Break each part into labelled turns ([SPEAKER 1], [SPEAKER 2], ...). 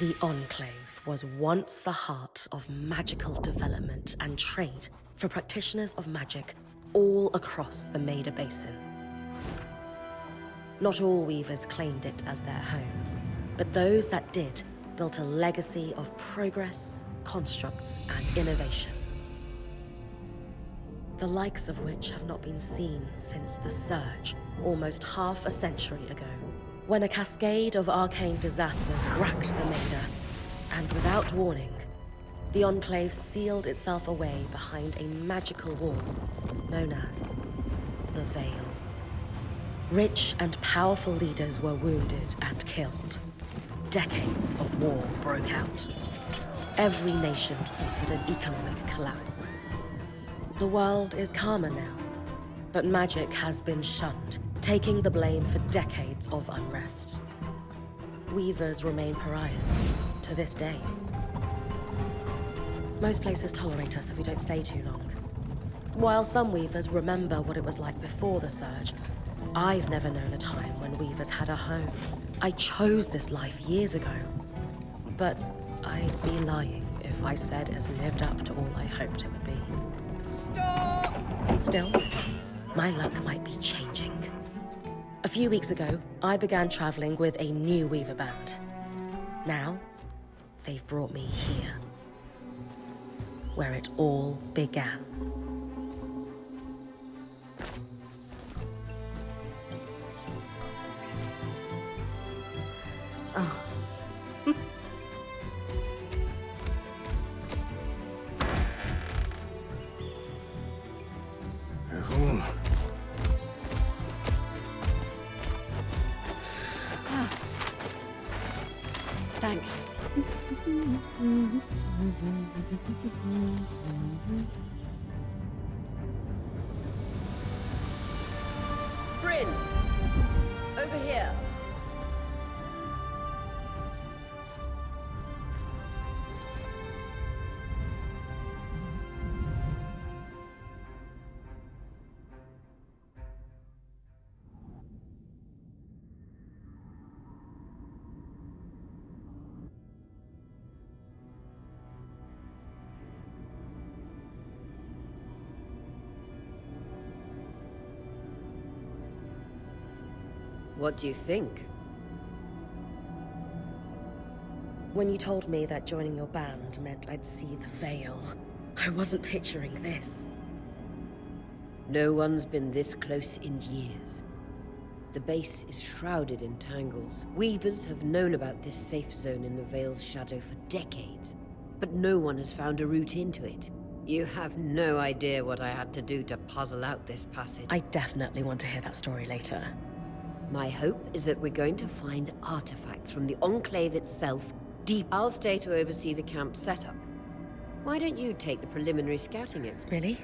[SPEAKER 1] The Enclave was once the heart of magical development and trade for practitioners of magic all across the Maida Basin. Not all weavers claimed it as their home, but those that did built a legacy of progress, constructs, and innovation. The likes of which have not been seen since the Surge, almost half a century ago, when a cascade of arcane disasters racked the Maida, and without warning, the Enclave sealed itself away behind a magical wall known as the Veil. Rich and powerful leaders were wounded and killed. Decades of war broke out. Every nation suffered an economic collapse. The world is calmer now, but magic has been shunned, taking the blame for decades of unrest. Weavers remain pariahs to this day. Most places tolerate us if we don't stay too long. While some weavers remember what it was like before the Surge, I've never known a time when weavers had a home. I chose this life years ago, but I'd be lying if I said it's lived up to all I hoped it would be. Still, my luck might be changing. A few weeks ago, I began traveling with a new weaver band. Now, they've brought me here, where it all began. Oh.
[SPEAKER 2] Thanks.
[SPEAKER 3] Brynn! Over here. What do you think?
[SPEAKER 1] When you told me that joining your band meant I'd see the Veil, I wasn't picturing this.
[SPEAKER 3] No one's been this close in years. The base is shrouded in tangles. Weavers have known about this safe zone in the Veil's shadow for decades, but no one has found a route into it. You have no idea what I had to do to puzzle out this passage.
[SPEAKER 1] I definitely want to hear that story later.
[SPEAKER 3] My hope is that we're going to find artifacts from the Enclave itself deep. I'll stay to oversee the camp setup. Why don't you take the preliminary scouting expedition?
[SPEAKER 1] Really?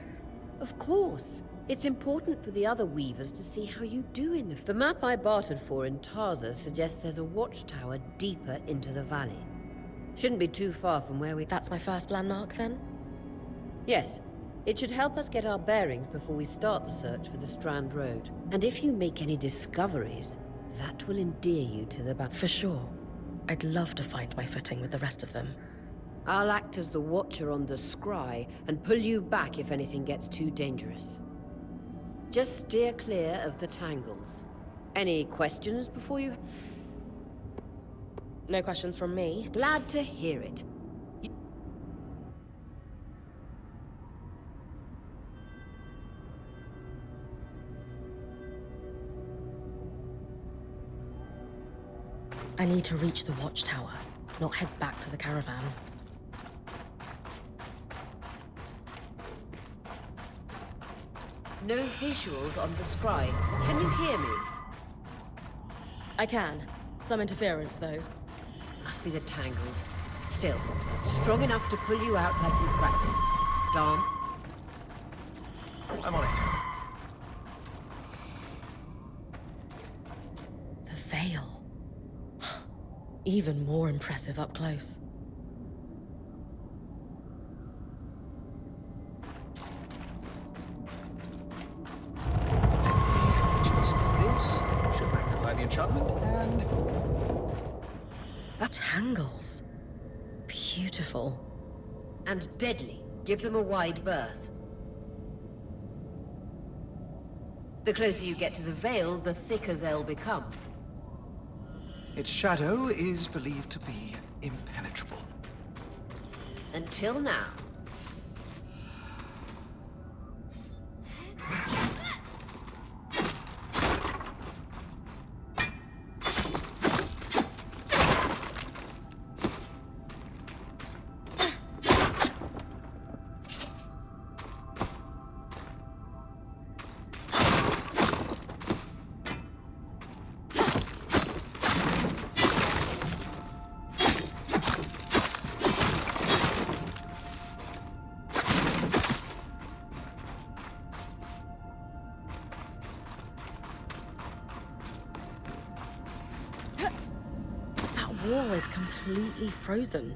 [SPEAKER 3] Of course. It's important for the other weavers to see how you do in the map I bartered for in Tarza suggests there's a watchtower deeper into the valley. Shouldn't be too far from where we...
[SPEAKER 1] That's my first landmark, then?
[SPEAKER 3] Yes. It should help us get our bearings before we start the search for the Strand Road. And if you make any discoveries, that will endear you to the
[SPEAKER 1] For sure. I'd love to find my footing with the rest of them.
[SPEAKER 3] I'll act as the watcher on the scry and pull you back if anything gets too dangerous. Just steer clear of the tangles. Any questions before you...
[SPEAKER 1] No questions from me.
[SPEAKER 3] Glad to hear it.
[SPEAKER 1] I need to reach the watchtower, not head back to the caravan.
[SPEAKER 3] No visuals on the scry. Can you hear me?
[SPEAKER 1] I can. Some interference, though.
[SPEAKER 3] Must be the tangles. Still, strong enough to pull you out like you practiced. Dom?
[SPEAKER 4] I'm on it.
[SPEAKER 1] The Veil. Even more impressive up close.
[SPEAKER 4] Just this should magnify the enchantment, and...
[SPEAKER 1] Tangles. beautiful.
[SPEAKER 3] And deadly. Give them a wide berth. The closer you get to the veil, the thicker they'll become.
[SPEAKER 2] Its shadow is believed to be impenetrable.
[SPEAKER 3] Until now.
[SPEAKER 1] The wall is completely frozen.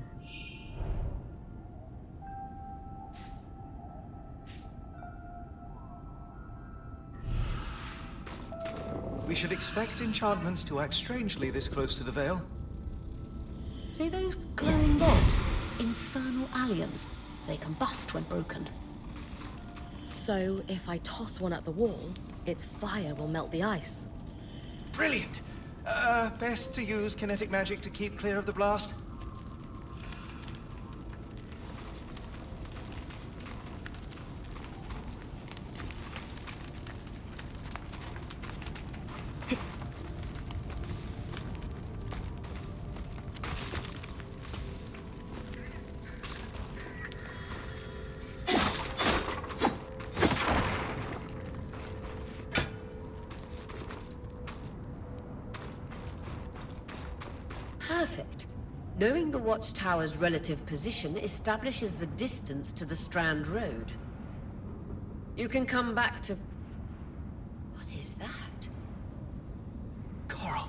[SPEAKER 2] We should expect enchantments to act strangely this close to the veil.
[SPEAKER 4] See those glowing bobs? Infernal alliums. They combust when broken.
[SPEAKER 1] So, if I toss one at the wall, its fire will melt the ice.
[SPEAKER 2] Brilliant! Best to use kinetic magic to keep clear of the blast.
[SPEAKER 3] Perfect. Knowing the watchtower's relative position establishes the distance to the Strand Road. You can come back to... What is that?
[SPEAKER 2] Coral.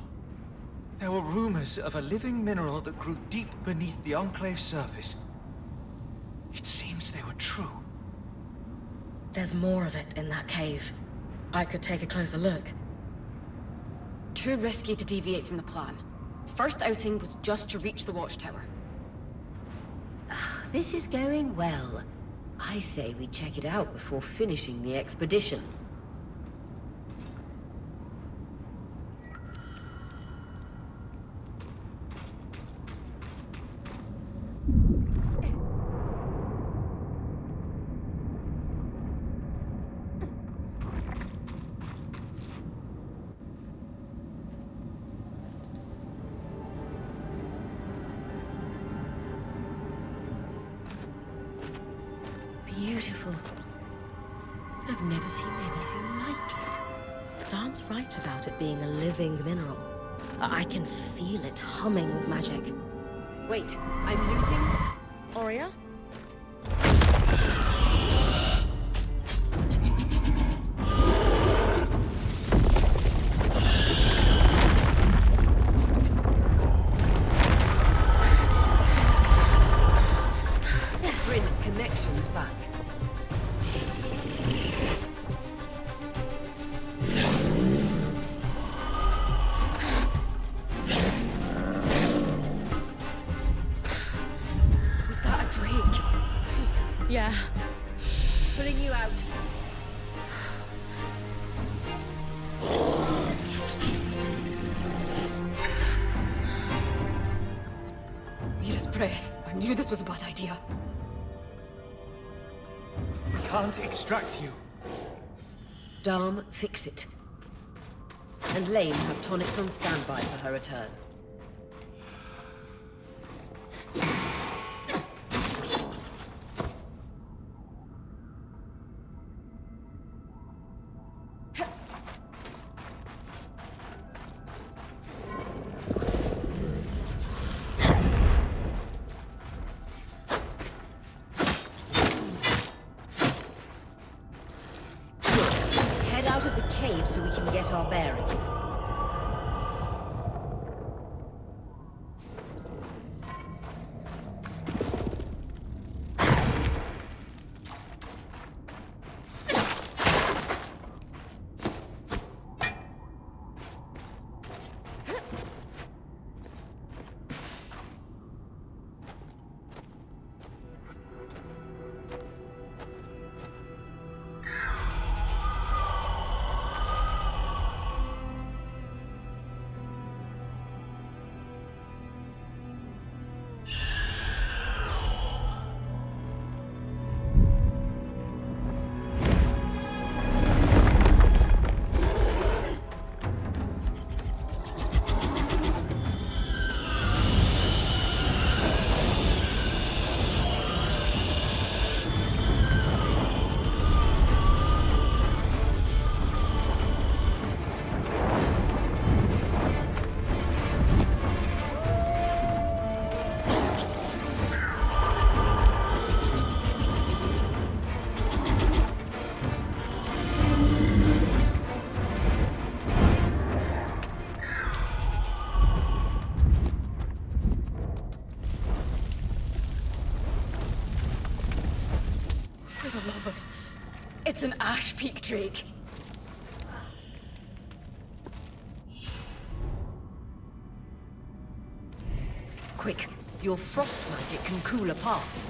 [SPEAKER 2] There were rumors of a living mineral that grew deep beneath the Enclave's surface. It seems they were true.
[SPEAKER 1] There's more of it in that cave. I could take a closer look.
[SPEAKER 4] Too risky to deviate from the plan. First outing was just to reach the watchtower.
[SPEAKER 3] This is going well. I say we check it out before finishing the expedition. Beautiful. I've never seen anything like it.
[SPEAKER 1] Darm's right about it being a living mineral. I can feel it humming with magic.
[SPEAKER 3] Wait, I'm losing...
[SPEAKER 1] Aurea?
[SPEAKER 3] Brynn, connections back.
[SPEAKER 4] Was that a drake?
[SPEAKER 1] Yeah.
[SPEAKER 3] Pulling you out.
[SPEAKER 4] Need his breath. I knew this was a bad idea.
[SPEAKER 2] We can't extract you.
[SPEAKER 3] Darm, fix it. And Lane have tonics on standby for her return. Head out of the cave so we can get our bearings.
[SPEAKER 4] For the love of... It's an ash peak drake.
[SPEAKER 3] Quick, your frost magic can cool a path.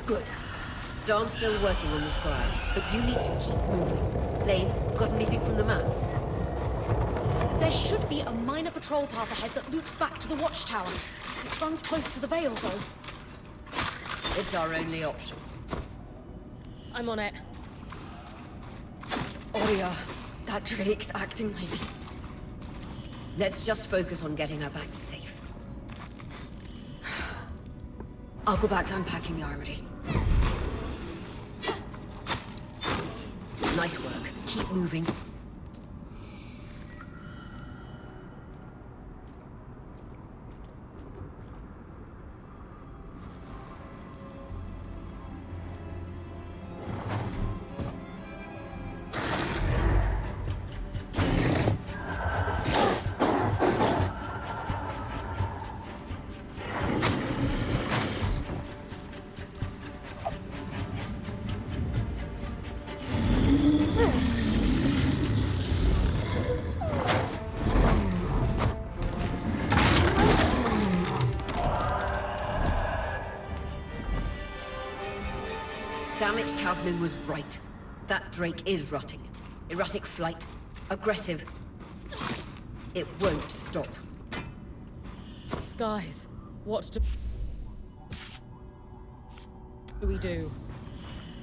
[SPEAKER 3] Good. Darn's still working on the scry, but you need to keep moving. Lane, got anything from the map?
[SPEAKER 4] There should be a minor patrol path ahead that loops back to the watchtower. It runs close to the Vale, though.
[SPEAKER 3] It's our only option.
[SPEAKER 1] I'm on it.
[SPEAKER 4] Oria, that drake's acting like...
[SPEAKER 3] Let's just focus on getting her back safe.
[SPEAKER 4] I'll go back to unpacking the armory.
[SPEAKER 3] Nice work. Keep moving. Damn it, Casmin was right. That drake is rotting. Erratic flight. Aggressive. It won't stop.
[SPEAKER 1] Skies, what do we do?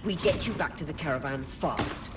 [SPEAKER 3] We get you back to the caravan fast.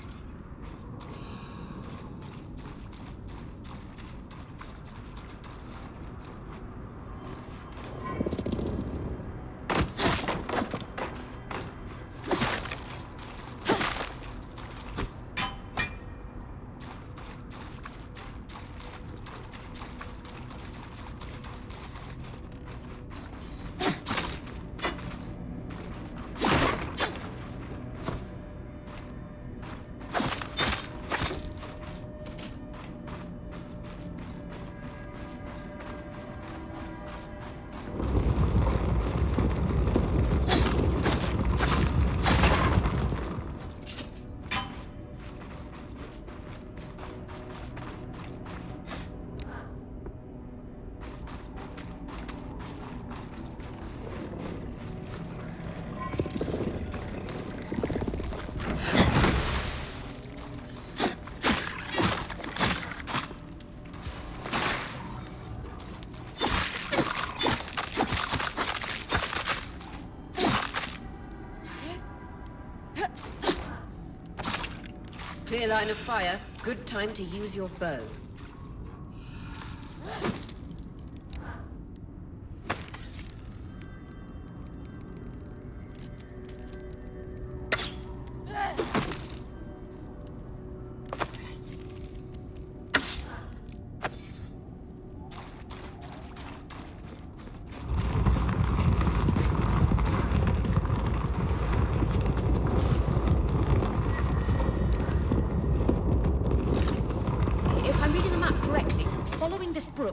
[SPEAKER 3] Clear line of fire. Good time to use your bow.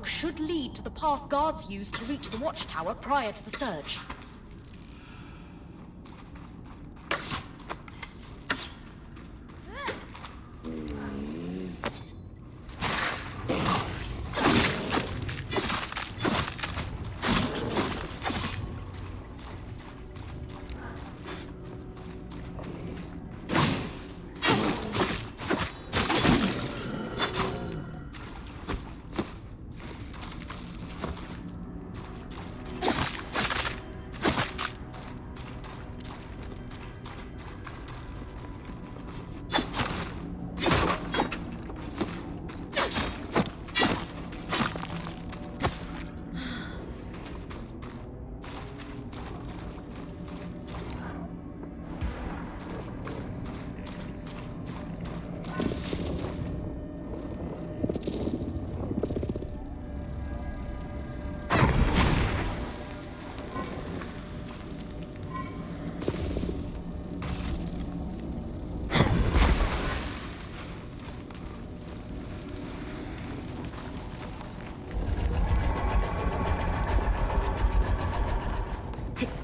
[SPEAKER 4] Should lead to the path guards used to reach the watchtower prior to the surge.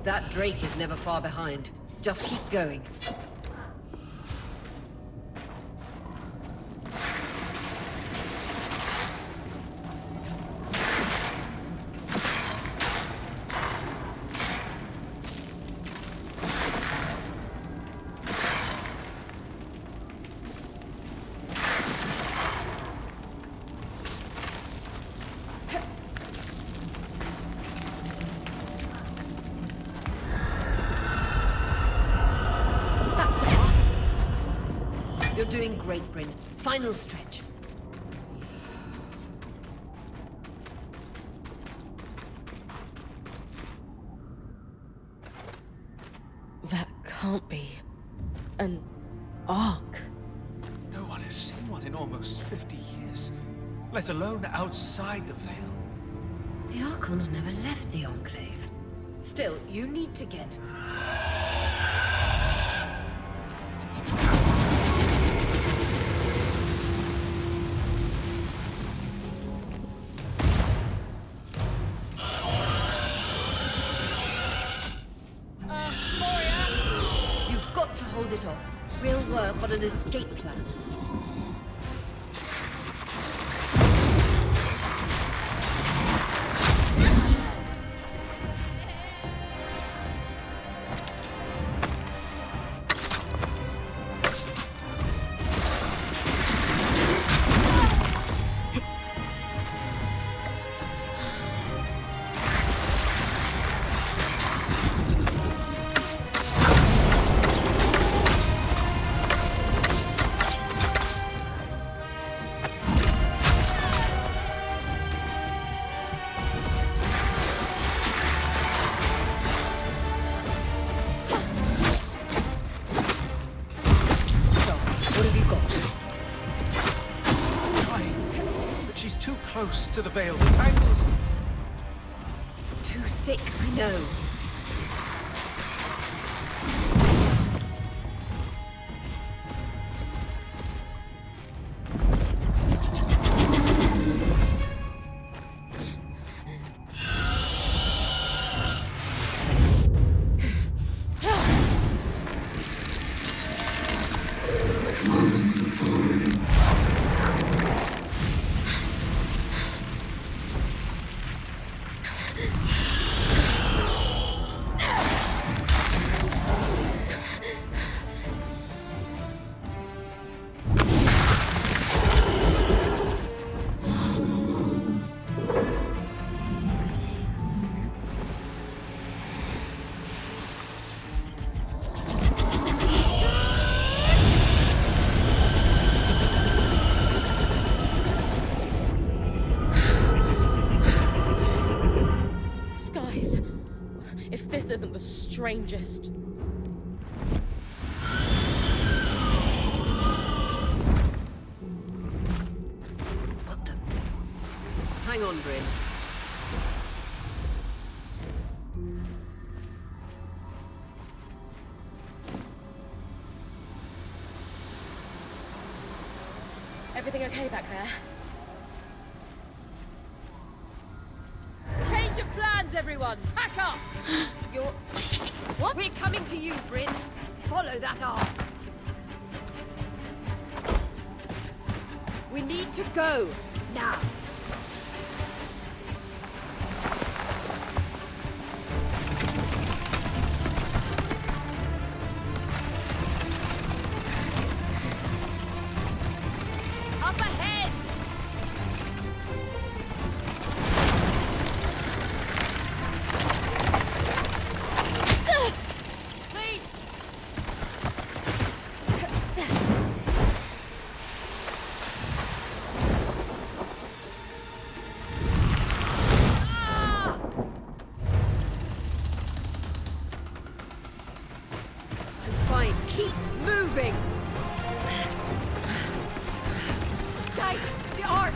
[SPEAKER 3] That Drake is never far behind. Just keep going. You're doing great, Brynn. Final stretch.
[SPEAKER 1] That can't be an ark.
[SPEAKER 2] No one has seen one in almost 50 years, let alone outside the Veil.
[SPEAKER 3] The Archons never left the Enclave. Still, you need to get... You've got to hold it off. We'll work on an escape plan.
[SPEAKER 2] Close to the Veil. The tangles...
[SPEAKER 3] Too thick, I know.
[SPEAKER 1] This isn't the strangest.
[SPEAKER 3] Got them. Hang on, Brynn.
[SPEAKER 1] Everything okay back there?
[SPEAKER 5] Change of plans, everyone! Pack up!
[SPEAKER 1] You're... What?
[SPEAKER 5] We're coming to you, Brynn. Follow that arc. We need to go. Now. Up ahead! Lead! Ah!
[SPEAKER 3] I'm fine. Keep moving!
[SPEAKER 5] Guys, the arc!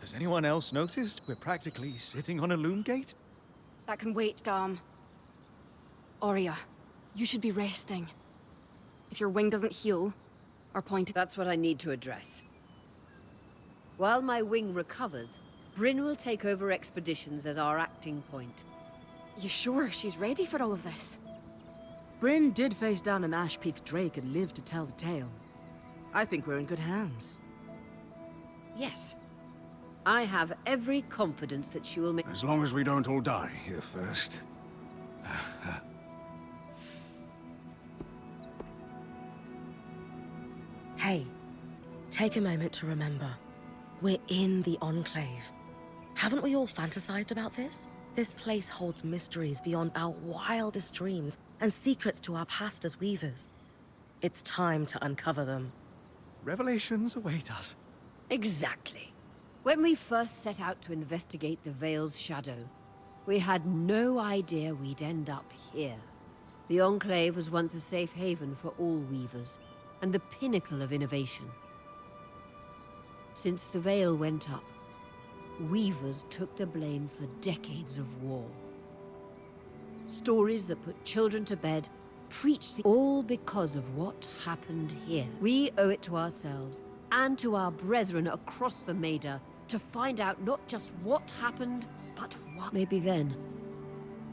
[SPEAKER 2] Has anyone else noticed we're practically sitting on a loom gate?
[SPEAKER 4] That can wait, Dom. Aurea, you should be resting. If your wing doesn't heal, our point...
[SPEAKER 3] That's what I need to address. While my wing recovers, Brynn will take over expeditions as our acting point.
[SPEAKER 4] You sure she's ready for all of this?
[SPEAKER 6] Brynn did face down an Ash Peak Drake and lived to tell the tale. I think we're in good hands.
[SPEAKER 3] Yes. I have every confidence that she will make...
[SPEAKER 7] As long as we don't all die here first.
[SPEAKER 1] Hey, take a moment to remember. We're in the Enclave. Haven't we all fantasized about this? This place holds mysteries beyond our wildest dreams and secrets to our past as weavers. It's time to uncover them.
[SPEAKER 2] Revelations await us.
[SPEAKER 3] Exactly. When we first set out to investigate the Veil's shadow, we had no idea we'd end up here. The Enclave was once a safe haven for all weavers, and the pinnacle of innovation. Since the Veil went up, weavers took the blame for decades of war. Stories that put children to bed, preached all because of what happened here. We owe it to ourselves and to our brethren across the Maida to find out not just what happened, but what. Maybe then,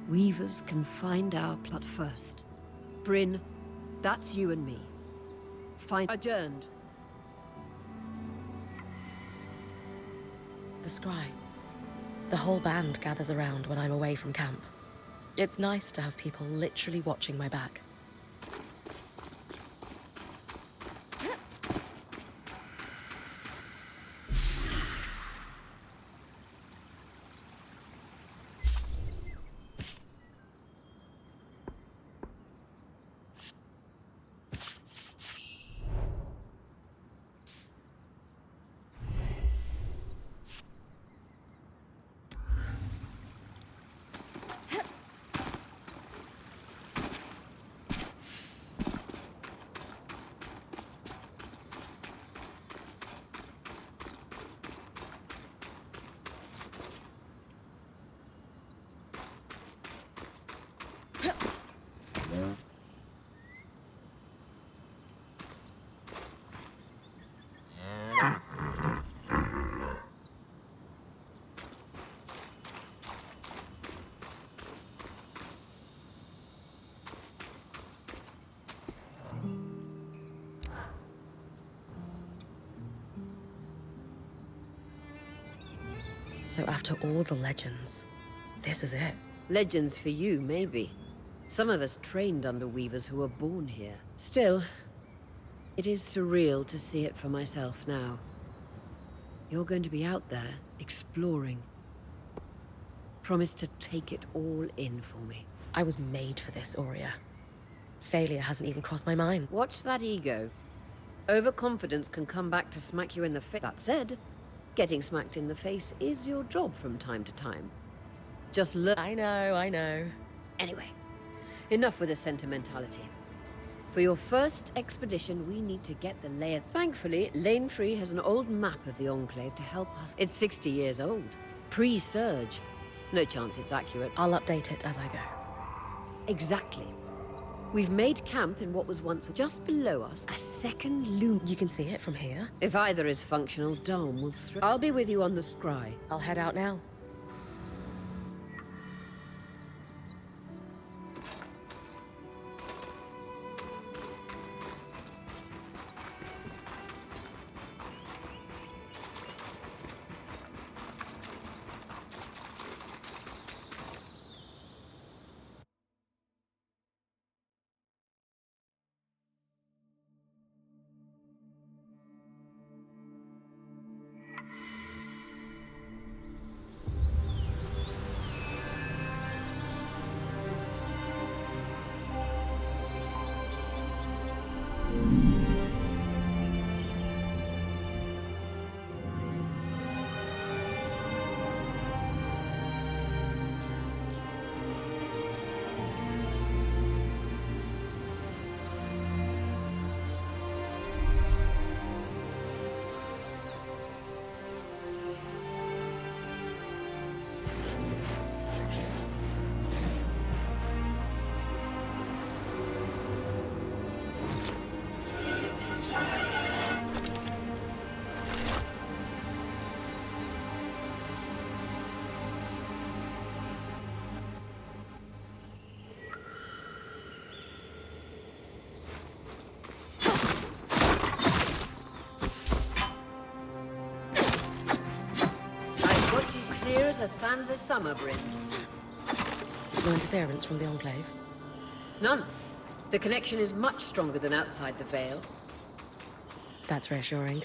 [SPEAKER 3] weavers can find our plot first. Brynn, that's you and me. Find adjourned.
[SPEAKER 1] The scry. The whole band gathers around when I'm away from camp. It's nice to have people literally watching my back. So after all the legends, this is it.
[SPEAKER 3] Legends for you, maybe. Some of us trained under weavers who were born here. Still, it is surreal to see it for myself now. You're going to be out there, exploring. Promise to take it all in for me.
[SPEAKER 1] I was made for this, Aurea. Failure hasn't even crossed my mind.
[SPEAKER 3] Watch that ego. Overconfidence can come back to smack you in the face. That said, getting smacked in the face is your job from time to time. Just learn.
[SPEAKER 1] I know.
[SPEAKER 3] Anyway, enough with the sentimentality. For your first expedition, we need to get the layer. Thankfully, Lane Free has an old map of the Enclave to help us. It's 60 years old. Pre-surge. No chance it's accurate.
[SPEAKER 1] I'll update it as I go.
[SPEAKER 3] Exactly. We've made camp in what was once just below us, a second loom.
[SPEAKER 1] You can see it from here.
[SPEAKER 3] If either is functional, Dom will throw. I'll be with you on the scry.
[SPEAKER 1] I'll head out now.
[SPEAKER 3] Clear as a sands of summer, Brinn.
[SPEAKER 1] No interference from the Enclave?
[SPEAKER 3] None. The connection is much stronger than outside the Veil.
[SPEAKER 1] That's reassuring.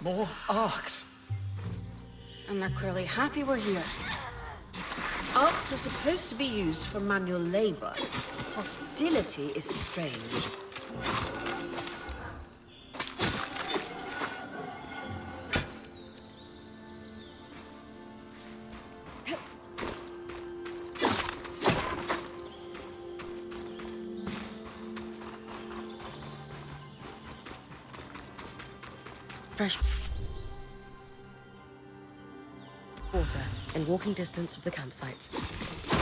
[SPEAKER 2] More arcs.
[SPEAKER 4] And they're clearly happy we're here.
[SPEAKER 3] Arcs were supposed to be used for manual labor. Hostility is strange.
[SPEAKER 1] Fresh water in walking distance of the campsite.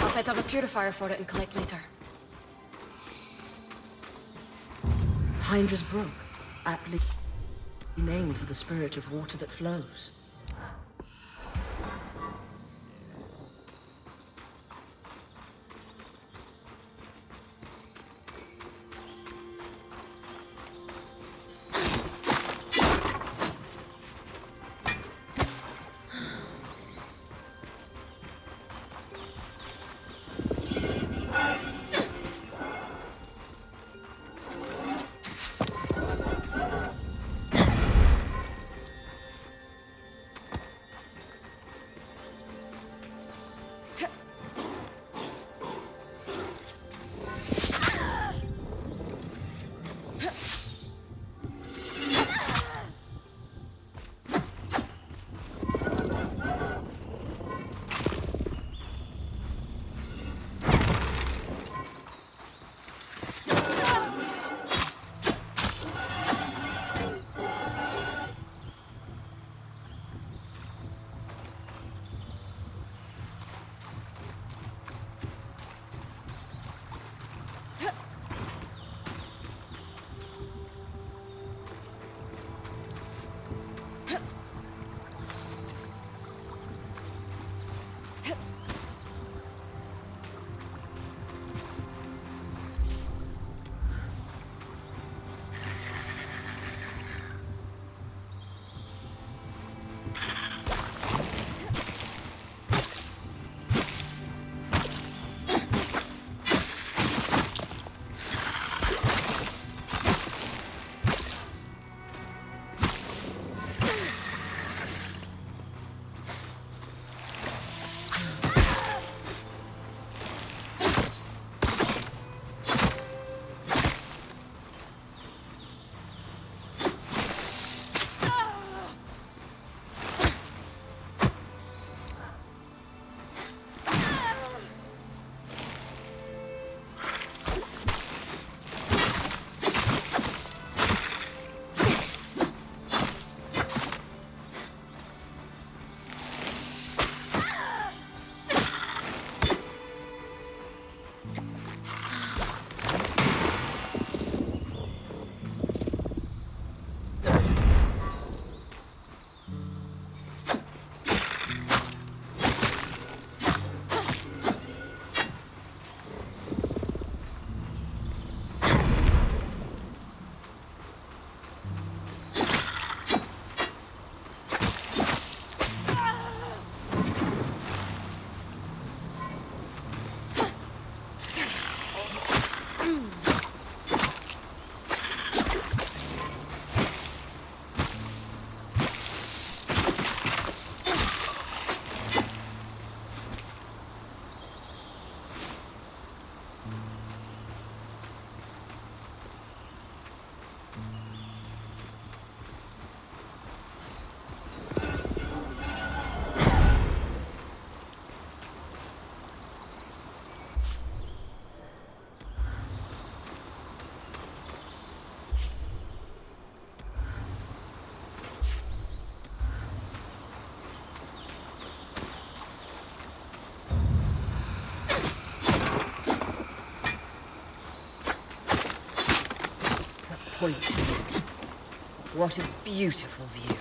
[SPEAKER 4] I'll set up a purifier for it and collect later.
[SPEAKER 6] Hydra's Brook, aptly named for the spirit of water that flows.
[SPEAKER 3] point to it. What a beautiful view.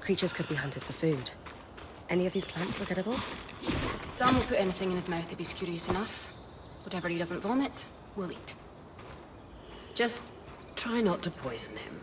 [SPEAKER 1] Creatures could be hunted for food. Any of these plants look edible?
[SPEAKER 4] Dan will put anything in his mouth if he's curious enough. Whatever he doesn't vomit, we'll eat.
[SPEAKER 3] Just try not to poison him.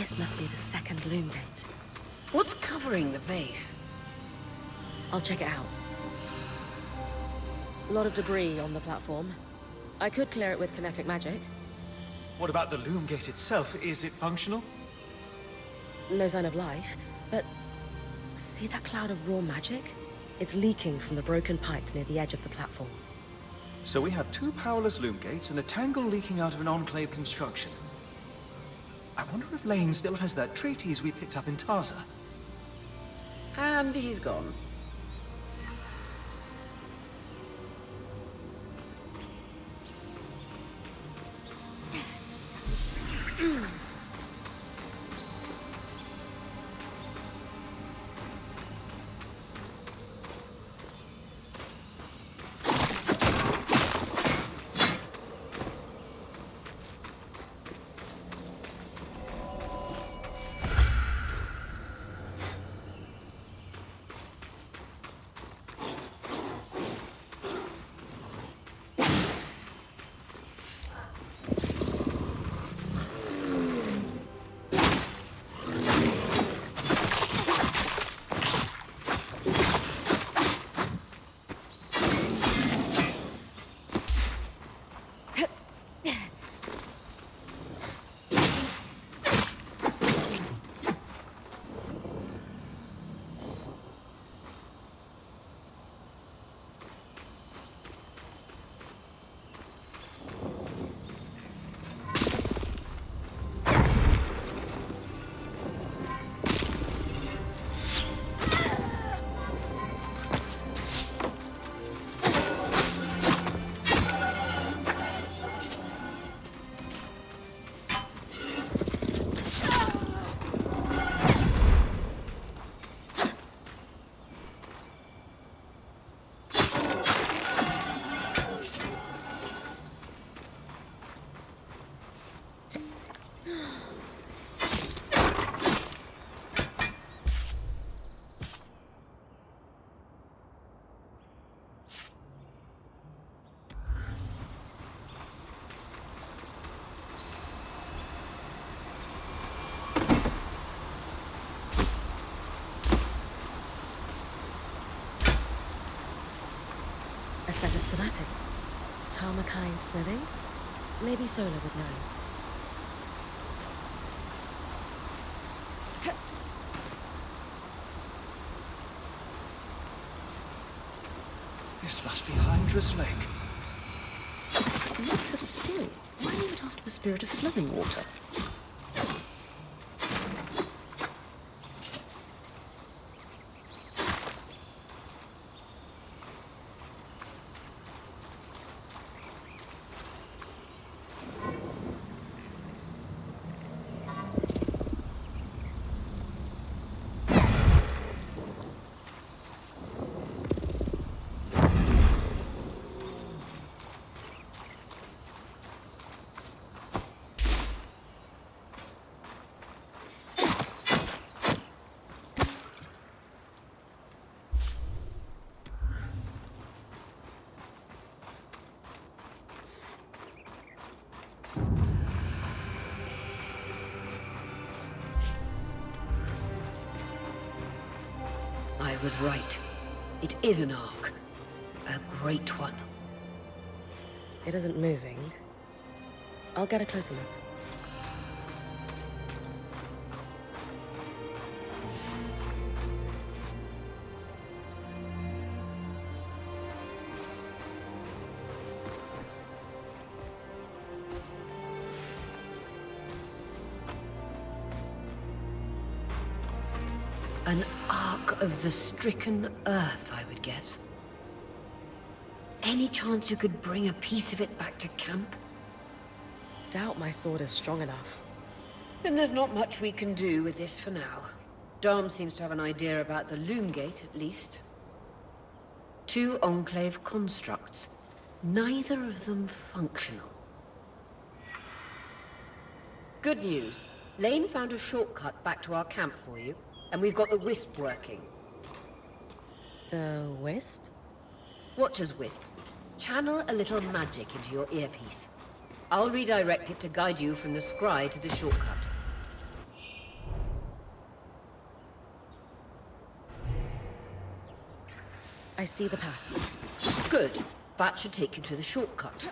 [SPEAKER 1] This must be the second loom gate.
[SPEAKER 3] What's covering the base?
[SPEAKER 1] I'll check it out. A lot of debris on the platform. I could clear it with kinetic magic.
[SPEAKER 2] What about the loom gate itself? Is it functional?
[SPEAKER 1] No sign of life, but see that cloud of raw magic? It's leaking from the broken pipe near the edge of the platform.
[SPEAKER 2] So we have two powerless loom gates and a tangle leaking out of an enclave construction. I wonder if Lane still has that treatise we picked up in Taza.
[SPEAKER 3] And he's gone.
[SPEAKER 1] A set of schematics. Tarmakind smithing? Maybe Sola would know.
[SPEAKER 2] This must be Hydra's lake.
[SPEAKER 1] Makes us still. Why name it after the spirit of flowing water?
[SPEAKER 3] I was right. It is an ark. A great one.
[SPEAKER 1] It isn't moving. I'll get a closer look.
[SPEAKER 3] An ark of the stricken earth, I would guess. Any chance you could bring a piece of it back to camp?
[SPEAKER 1] Doubt my sword is strong enough.
[SPEAKER 3] Then there's not much we can do with this for now. Dom seems to have an idea about the loom gate, at least. 2 enclave constructs, neither of them functional. Good news. Lane found a shortcut back to our camp for you, and we've got the wisp working.
[SPEAKER 1] The wisp?
[SPEAKER 3] Watcher's wisp. Channel a little magic into your earpiece. I'll redirect it to guide you from the scry to the shortcut.
[SPEAKER 1] I see the path.
[SPEAKER 3] Good. That should take you to the shortcut.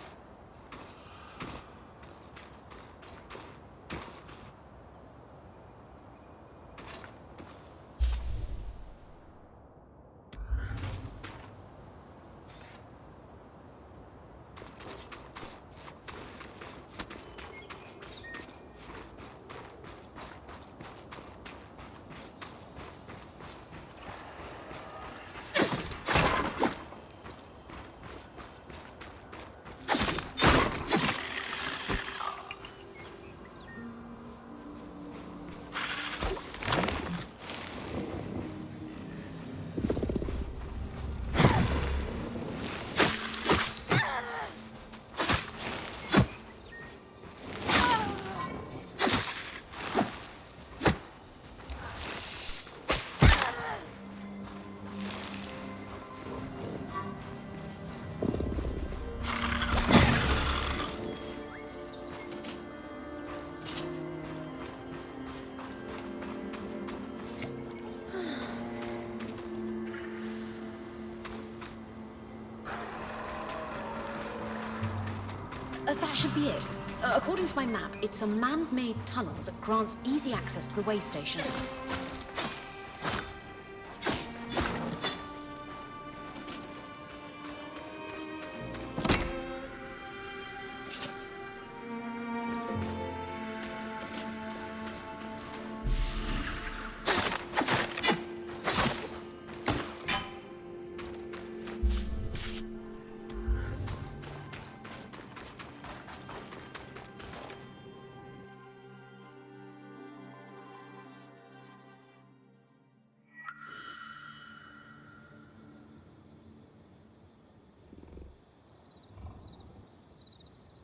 [SPEAKER 8] That should be it. According to my map, it's a man-made tunnel that grants easy access to the way station.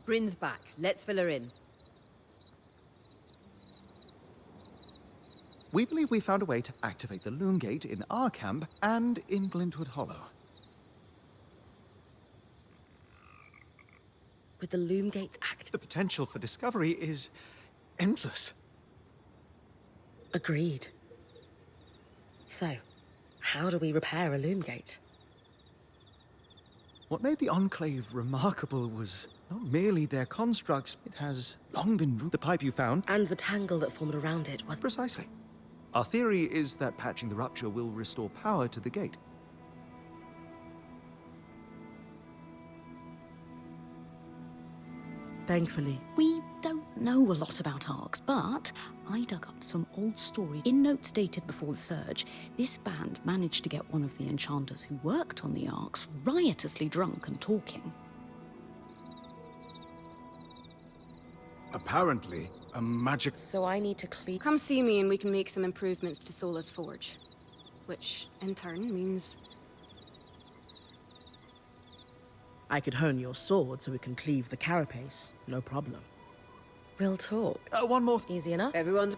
[SPEAKER 3] Brinn's back. Let's fill her in.
[SPEAKER 2] We believe we found a way to activate the loom gate in our camp and in Glintwood Hollow.
[SPEAKER 1] With the loom gates active.
[SPEAKER 2] The potential for discovery is endless.
[SPEAKER 1] Agreed. So, how do we repair a loom gate?
[SPEAKER 2] What made the Enclave remarkable was not merely their constructs. It has long been the pipe you found.
[SPEAKER 1] And the tangle that formed around it was...
[SPEAKER 2] Precisely. Our theory is that patching the rupture will restore power to the gate.
[SPEAKER 6] Thankfully.
[SPEAKER 8] We don't know a lot about arcs, but I dug up some old story. In notes dated before the Surge, this band managed to get one of the enchanters who worked on the arcs riotously drunk and talking.
[SPEAKER 7] Apparently, a magic...
[SPEAKER 1] So I need to clean...
[SPEAKER 4] Come see me and we can make some improvements to Sola's forge. Which, in turn, means...
[SPEAKER 6] I could hone your sword so we can cleave the carapace. No problem.
[SPEAKER 1] We'll talk.
[SPEAKER 2] One more
[SPEAKER 1] Easy enough.
[SPEAKER 3] Everyone's...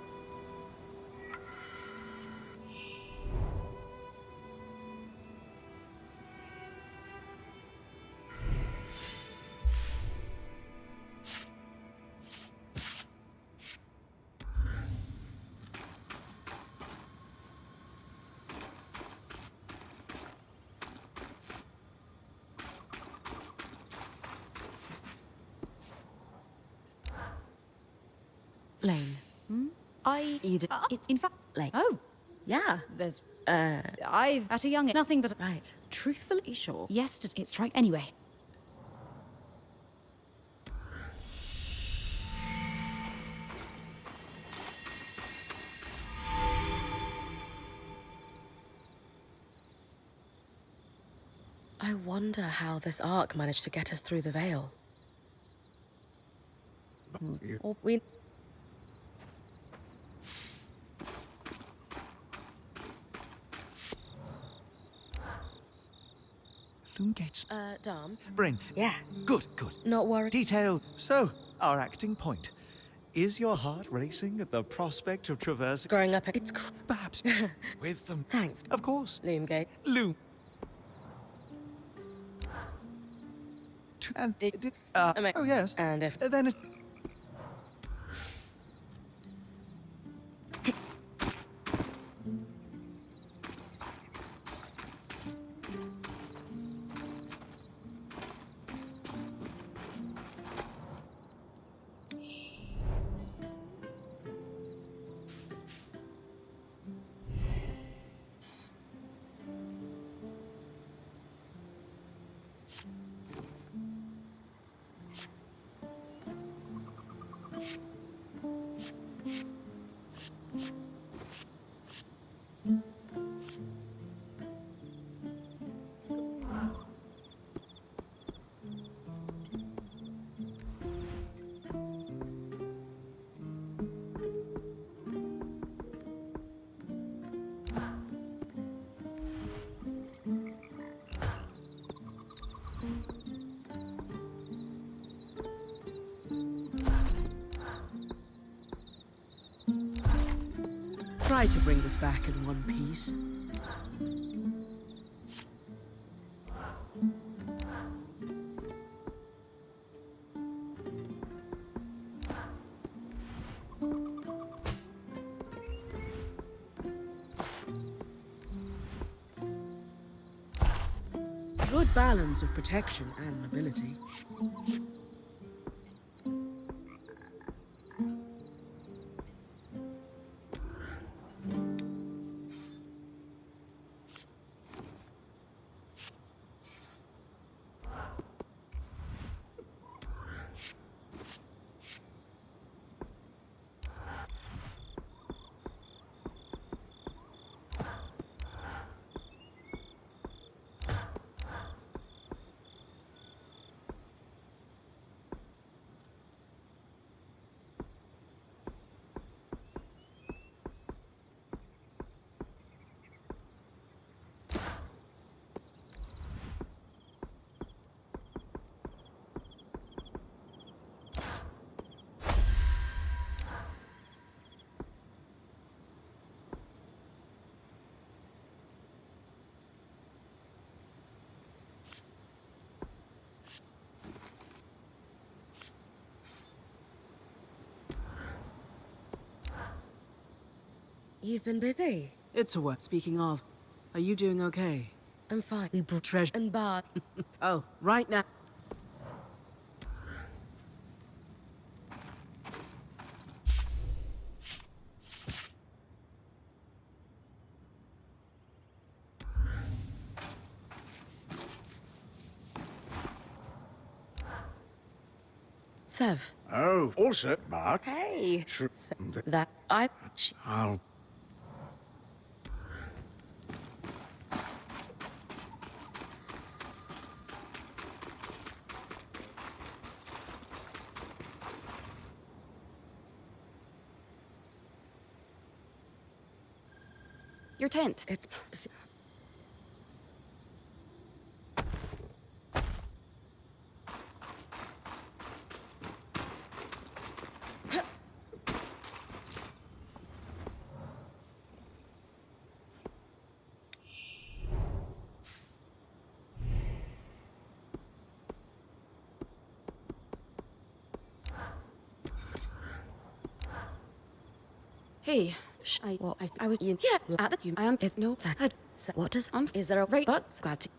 [SPEAKER 8] Lane. It's in fact...
[SPEAKER 1] Lane.
[SPEAKER 8] Oh,
[SPEAKER 1] Yeah.
[SPEAKER 8] there's...
[SPEAKER 1] I've...
[SPEAKER 8] At a young... Nothing but...
[SPEAKER 1] Right.
[SPEAKER 8] Truthfully sure. Yesterday, it's right. Anyway.
[SPEAKER 1] I wonder how this arc managed to get us through the veil. Or we...
[SPEAKER 2] loom gates.
[SPEAKER 1] Dom?
[SPEAKER 2] Brynn.
[SPEAKER 1] Yeah.
[SPEAKER 2] Good, good.
[SPEAKER 1] Not worried.
[SPEAKER 2] Detail. So, our acting point. Is your heart racing at the prospect of traversing...
[SPEAKER 1] Growing up, it's...
[SPEAKER 2] Perhaps with them.
[SPEAKER 1] Thanks.
[SPEAKER 2] Of course.
[SPEAKER 1] Loom gate.
[SPEAKER 2] Loom. And... oh, yes.
[SPEAKER 1] And if...
[SPEAKER 2] Then it...
[SPEAKER 6] try to bring this back in one piece. Good balance of protection and mobility.
[SPEAKER 1] You've been busy.
[SPEAKER 6] It's a work. Speaking of, are you doing okay?
[SPEAKER 1] I'm fine. We brought treasure and bar.
[SPEAKER 6] Oh, right now.
[SPEAKER 1] Sev.
[SPEAKER 7] Oh, also, Mark.
[SPEAKER 1] Hey.
[SPEAKER 7] Sure.
[SPEAKER 1] That I.
[SPEAKER 7] I'll...
[SPEAKER 4] Your tent.
[SPEAKER 1] It's.
[SPEAKER 4] Hey, I was yeah at the I am it's no that. So what does on is there a rate but glad to